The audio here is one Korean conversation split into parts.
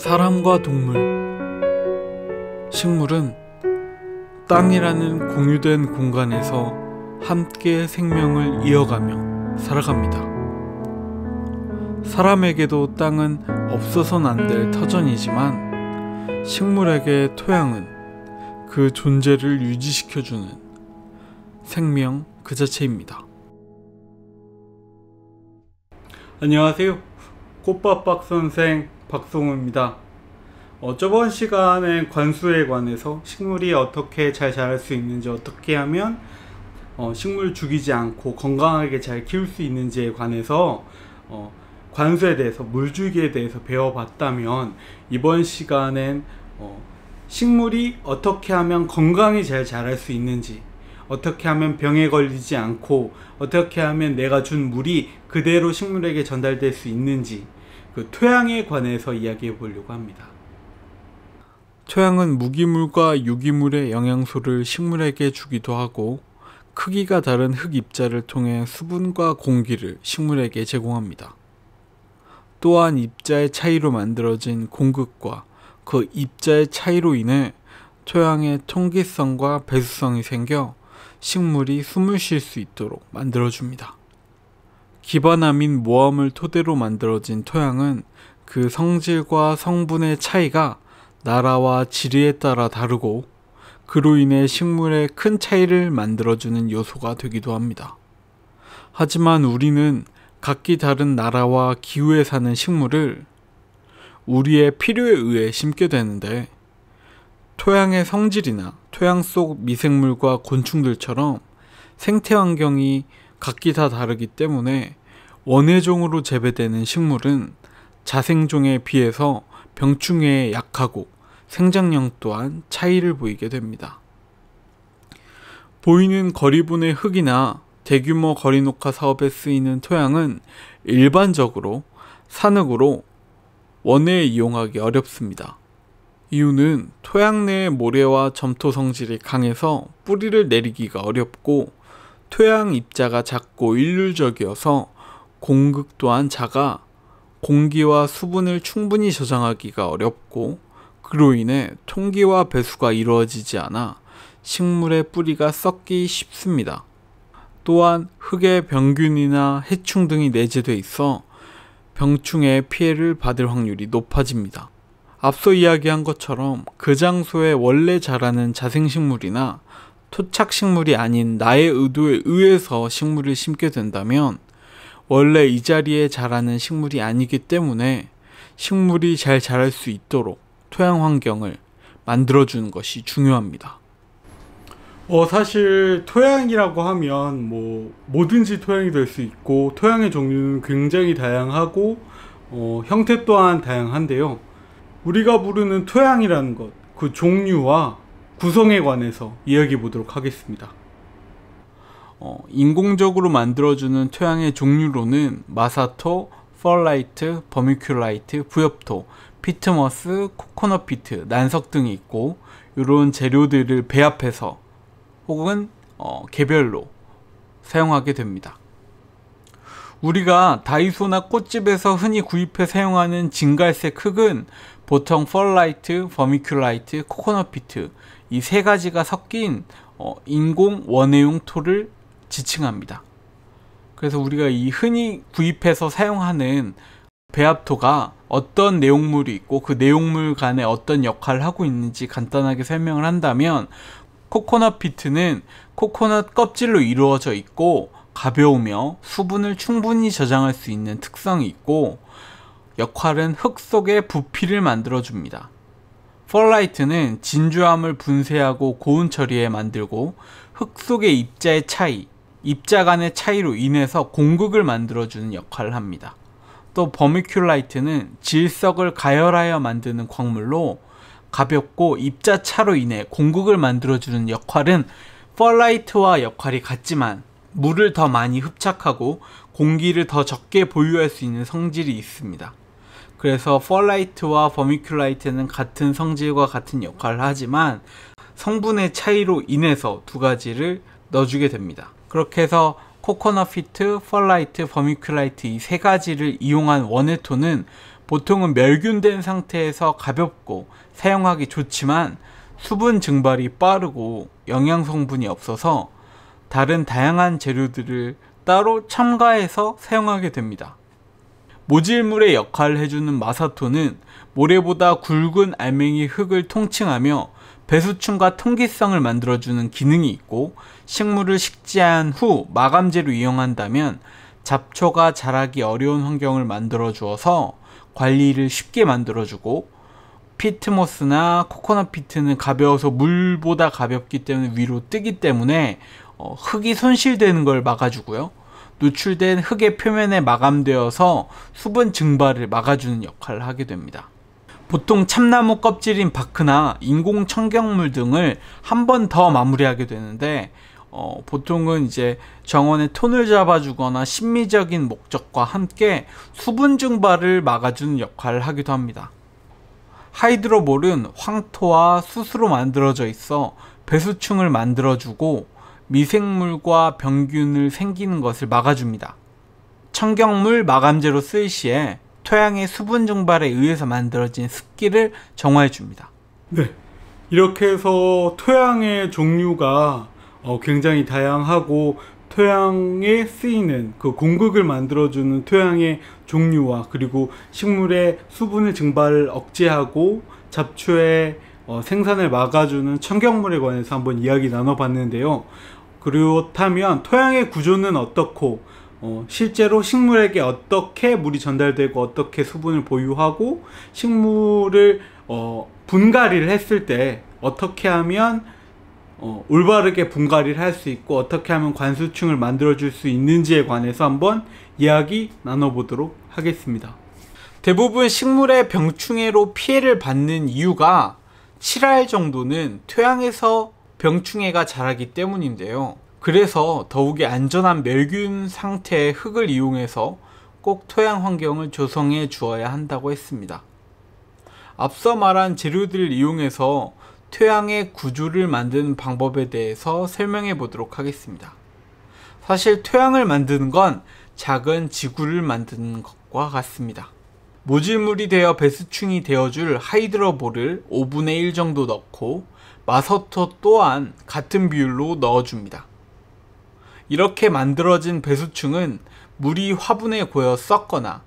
사람과 동물, 식물은 땅이라는 공유된 공간에서 함께 생명을 이어가며 살아갑니다. 사람에게도 땅은 없어서는 안 될 터전이지만 식물에게 토양은 그 존재를 유지시켜주는 생명 그 자체입니다. 안녕하세요. 꽃밥박 선생 박성우입니다. 저번 시간에 관수에 관해서 식물이 어떻게 잘 자랄 수 있는지, 어떻게 하면 식물 죽이지 않고 건강하게 잘 키울 수 있는지에 관해서 관수에 대해서, 물주기에 대해서 배워봤다면, 이번 시간엔 식물이 어떻게 하면 건강히 잘 자랄 수 있는지, 어떻게 하면 병에 걸리지 않고 어떻게 하면 내가 준 물이 그대로 식물에게 전달될 수 있는지, 그 토양에 관해서 이야기해 보려고 합니다. 토양은 무기물과 유기물의 영양소를 식물에게 주기도 하고, 크기가 다른 흙 입자를 통해 수분과 공기를 식물에게 제공합니다. 또한 입자의 차이로 만들어진 공극과 그 입자의 차이로 인해 토양의 통기성과 배수성이 생겨 식물이 숨을 쉴 수 있도록 만들어줍니다. 기반암인 모함을 토대로 만들어진 토양은 그 성질과 성분의 차이가 나라와 지리에 따라 다르고, 그로 인해 식물에 큰 차이를 만들어주는 요소가 되기도 합니다. 하지만 우리는 각기 다른 나라와 기후에 사는 식물을 우리의 필요에 의해 심게 되는데, 토양의 성질이나 토양 속 미생물과 곤충들처럼 생태 환경이 각기 다 다르기 때문에 원해종으로 재배되는 식물은 자생종에 비해서 병충해에 약하고 생장력 또한 차이를 보이게 됩니다. 보이는 거리분의 흙이나 대규모 거리 녹화 사업에 쓰이는 토양은 일반적으로 산흙으로 원해에 이용하기 어렵습니다. 이유는 토양 내의 모래와 점토 성질이 강해서 뿌리를 내리기가 어렵고, 토양 입자가 작고 일률적이어서 공극 또한 작아 공기와 수분을 충분히 저장하기가 어렵고, 그로 인해 통기와 배수가 이루어지지 않아 식물의 뿌리가 썩기 쉽습니다. 또한 흙에 병균이나 해충 등이 내재돼 있어 병충해의 피해를 받을 확률이 높아집니다. 앞서 이야기한 것처럼 그 장소에 원래 자라는 자생식물이나 토착식물이 아닌 나의 의도에 의해서 식물을 심게 된다면, 원래 이 자리에 자라는 식물이 아니기 때문에 식물이 잘 자랄 수 있도록 토양 환경을 만들어주는 것이 중요합니다. 사실 토양이라고 하면 뭐든지 토양이 될 수 있고, 토양의 종류는 굉장히 다양하고 형태 또한 다양한데요. 우리가 부르는 토양이라는 것, 그 종류와 구성에 관해서 이야기해 보도록 하겠습니다. 인공적으로 만들어주는 토양의 종류로는 마사토, 펄라이트, 버미큘라이트, 부엽토, 피트머스, 코코넛 피트, 난석 등이 있고, 이런 재료들을 배합해서 혹은 개별로 사용하게 됩니다. 우리가 다이소나 꽃집에서 흔히 구입해 사용하는 진갈색 흙은 보통 펄라이트, 버미큘라이트, 코코넛 피트, 이 세 가지가 섞인 인공 원해용 토를 지칭합니다. 그래서 우리가 이 흔히 구입해서 사용하는 배합토가 어떤 내용물이 있고 그 내용물 간에 어떤 역할을 하고 있는지 간단하게 설명을 한다면, 코코넛 피트는 코코넛 껍질로 이루어져 있고 가벼우며 수분을 충분히 저장할 수 있는 특성이 있고, 역할은 흙 속에 부피를 만들어줍니다. 펄라이트는 진주암을 분쇄하고 고온 처리해 만들고, 흙 속의 입자의 차이, 입자 간의 차이로 인해서 공극을 만들어주는 역할을 합니다. 또 버미큘라이트는 질석을 가열하여 만드는 광물로 가볍고 입자차로 인해 공극을 만들어주는 역할은 펄라이트와 역할이 같지만 물을 더 많이 흡착하고 공기를 더 적게 보유할 수 있는 성질이 있습니다. 그래서 펄라이트와 버미큘라이트는 같은 성질과 같은 역할을 하지만 성분의 차이로 인해서 두 가지를 넣어주게 됩니다. 그렇게 해서 코코넛 피트, 펄라이트, 버미큘라이트 이 세 가지를 이용한 원해토는 보통은 멸균된 상태에서 가볍고 사용하기 좋지만 수분 증발이 빠르고 영양 성분이 없어서 다른 다양한 재료들을 따로 첨가해서 사용하게 됩니다. 모질물의 역할을 해주는 마사토는 모래보다 굵은 알맹이 흙을 통칭하며 배수층과 통기성을 만들어주는 기능이 있고, 식물을 식재한 후 마감재로 이용한다면 잡초가 자라기 어려운 환경을 만들어 주어서 관리를 쉽게 만들어주고, 피트모스나 코코넛 피트는 가벼워서 물보다 가볍기 때문에 위로 뜨기 때문에 흙이 손실되는 걸 막아주고요. 노출된 흙의 표면에 마감되어서 수분 증발을 막아주는 역할을 하게 됩니다. 보통 참나무 껍질인 바크나 인공 청경물 등을 한 번 더 마무리하게 되는데, 보통은 이제 정원의 톤을 잡아주거나 심미적인 목적과 함께 수분 증발을 막아주는 역할을 하기도 합니다. 하이드로볼은 황토와 숯으로 만들어져 있어 배수층을 만들어주고 미생물과 병균을 생기는 것을 막아줍니다. 청경물 마감재로 쓰일 시에 토양의 수분 증발에 의해서 만들어진 습기를 정화해줍니다. 네, 이렇게 해서 토양의 종류가 굉장히 다양하고 토양에 쓰이는 그 공극을 만들어주는 토양의 종류와, 그리고 식물의 수분의 증발을 억제하고 잡초의 생산을 막아주는 청경물에 관해서 한번 이야기 나눠봤는데요. 그렇다면 토양의 구조는 어떻고 실제로 식물에게 어떻게 물이 전달되고 어떻게 수분을 보유하고, 식물을 분갈이를 했을 때 어떻게 하면 올바르게 분갈이를 할 수 있고 어떻게 하면 관수층을 만들어 줄 수 있는지에 관해서 한번 이야기 나눠보도록 하겠습니다. 대부분 식물의 병충해로 피해를 받는 이유가 7할 정도는 토양에서 병충해가 자라기 때문인데요. 그래서 더욱이 안전한 멸균 상태의 흙을 이용해서 꼭 토양 환경을 조성해 주어야 한다고 했습니다. 앞서 말한 재료들을 이용해서 토양의 구조를 만드는 방법에 대해서 설명해 보도록 하겠습니다. 사실 토양을 만드는 건 작은 지구를 만드는 것과 같습니다. 모질물이 되어 배수층이 되어줄 하이드로볼을 5분의 1 정도 넣고 마사토 또한 같은 비율로 넣어줍니다. 이렇게 만들어진 배수층은 물이 화분에 고여 썩거나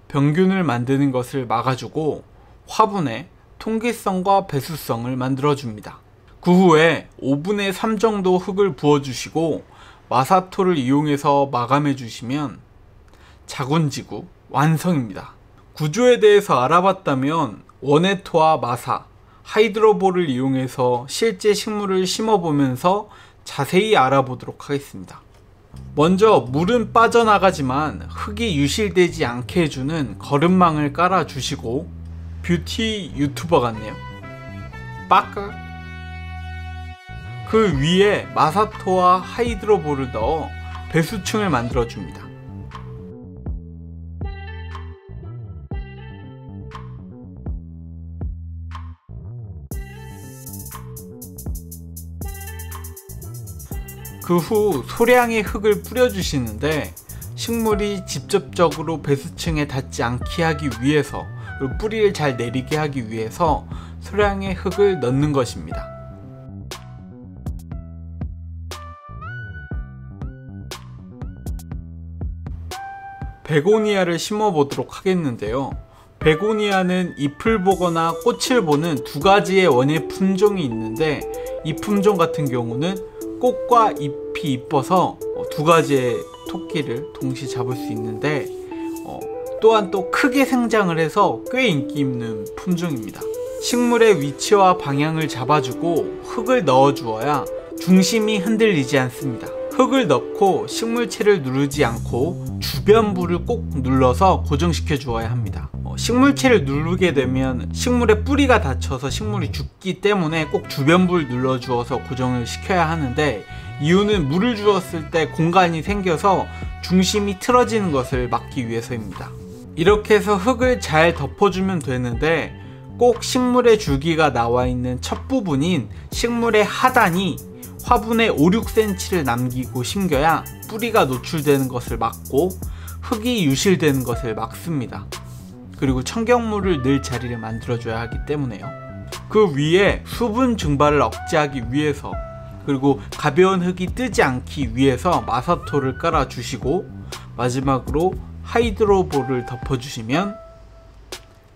병균을 만드는 것을 막아주고 화분에 통기성과 배수성을 만들어줍니다. 그 후에 5분의 3 정도 흙을 부어주시고 마사토를 이용해서 마감해 주시면 자군지구 완성입니다. 구조에 대해서 알아봤다면 원해토와 마사, 하이드로볼을 이용해서 실제 식물을 심어보면서 자세히 알아보도록 하겠습니다. 먼저 물은 빠져나가지만 흙이 유실되지 않게 해주는 거름망을 깔아주시고, 뷰티 유튜버 같네요. 빠까. 그 위에 마사토와 하이드로볼을 넣어 배수층을 만들어줍니다. 그 후 소량의 흙을 뿌려주시는데, 식물이 직접적으로 배수층에 닿지 않게 하기 위해서, 뿌리를 잘 내리게 하기 위해서 소량의 흙을 넣는 것입니다. 베고니아를 심어 보도록 하겠는데요. 베고니아는 잎을 보거나 꽃을 보는 두 가지의 원예 품종이 있는데, 이 품종 같은 경우는 꽃과 잎이 이뻐서 두 가지의 토끼를 동시에 잡을 수 있는데, 또한 또 크게 생장을 해서 꽤 인기 있는 품종입니다. 식물의 위치와 방향을 잡아주고 흙을 넣어주어야 중심이 흔들리지 않습니다. 흙을 넣고 식물체를 누르지 않고 주변부를 꼭 눌러서 고정시켜 주어야 합니다. 식물체를 누르게 되면 식물의 뿌리가 다쳐서 식물이 죽기 때문에 꼭 주변부를 눌러 주어서 고정을 시켜야 하는데, 이유는 물을 주었을 때 공간이 생겨서 중심이 틀어지는 것을 막기 위해서입니다. 이렇게 해서 흙을 잘 덮어주면 되는데, 꼭 식물의 줄기가 나와 있는 첫 부분인 식물의 하단이 화분에 5-6cm를 남기고 심겨야 뿌리가 노출되는 것을 막고 흙이 유실되는 것을 막습니다. 그리고 청경물을 넣을 자리를 만들어줘야 하기 때문에요. 그 위에 수분 증발을 억제하기 위해서, 그리고 가벼운 흙이 뜨지 않기 위해서 마사토를 깔아주시고, 마지막으로 하이드로볼을 덮어주시면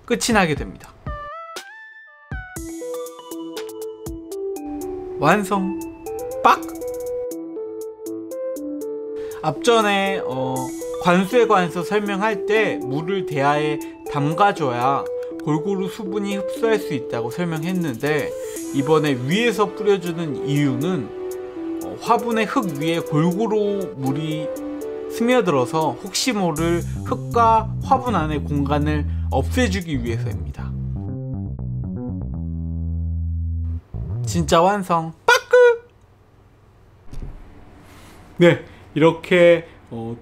끝이 나게 됩니다. 완성! 빡! 앞전에 관수에 관해서 설명할 때 물을 대야에 담가줘야 골고루 수분이 흡수할 수 있다고 설명했는데, 이번에 위에서 뿌려주는 이유는 화분의 흙 위에 골고루 물이 스며들어서 혹시 모를 흙과 화분 안의 공간을 없애주기 위해서입니다. 진짜 완성! 빠끄! 네, 이렇게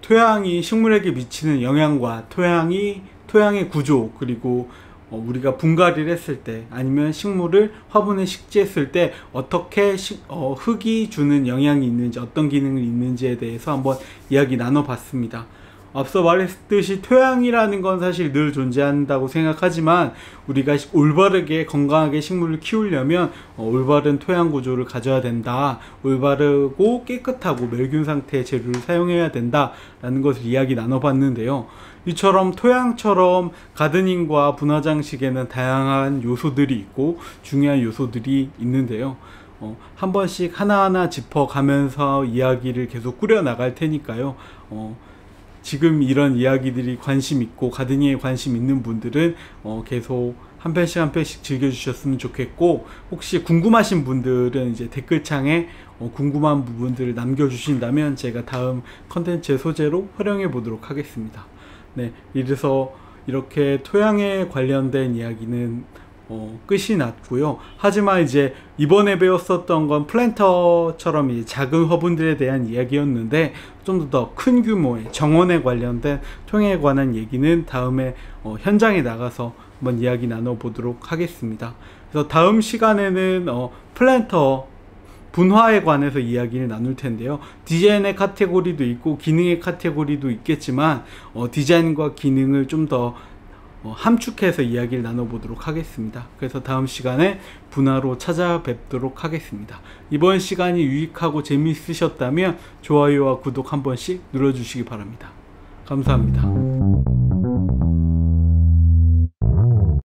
토양이 식물에게 미치는 영향과 토양의 구조, 그리고 우리가 분갈이를 했을 때, 아니면 식물을 화분에 식재했을 때 어떻게 흙이 주는 영향이 있는지, 어떤 기능이 있는지에 대해서 한번 이야기 나눠봤습니다. 앞서 말했듯이 토양이라는 건 사실 늘 존재한다고 생각하지만, 우리가 올바르게 건강하게 식물을 키우려면 올바른 토양 구조를 가져야 된다, 올바르고 깨끗하고 멸균 상태의 재료를 사용해야 된다 라는 것을 이야기 나눠봤는데요. 이처럼 토양처럼 가드닝과 분화장식에는 다양한 요소들이 있고 중요한 요소들이 있는데요. 한 번씩 하나하나 짚어가면서 이야기를 계속 꾸려 나갈 테니까요. 지금 이런 이야기들이 관심 있고 가드닝에 관심 있는 분들은 계속 한 편씩 한 편씩 즐겨주셨으면 좋겠고, 혹시 궁금하신 분들은 이제 댓글창에 궁금한 부분들을 남겨주신다면 제가 다음 컨텐츠의 소재로 활용해 보도록 하겠습니다. 네, 이래서 이렇게 토양에 관련된 이야기는 끝이 났고요. 하지만 이제 이번에 배웠었던 건 플랜터처럼 이제 작은 화분들에 대한 이야기였는데, 좀 더 큰 규모의 정원에 관련된 토양에 관한 얘기는 다음에 현장에 나가서 한번 이야기 나눠보도록 하겠습니다. 그래서 다음 시간에는 플랜터 분화에 관해서 이야기를 나눌 텐데요. 디자인의 카테고리도 있고 기능의 카테고리도 있겠지만 디자인과 기능을 좀 더 함축해서 이야기를 나눠보도록 하겠습니다. 그래서 다음 시간에 분화로 찾아뵙도록 하겠습니다. 이번 시간이 유익하고 재미있으셨다면 좋아요와 구독 한 번씩 눌러주시기 바랍니다. 감사합니다.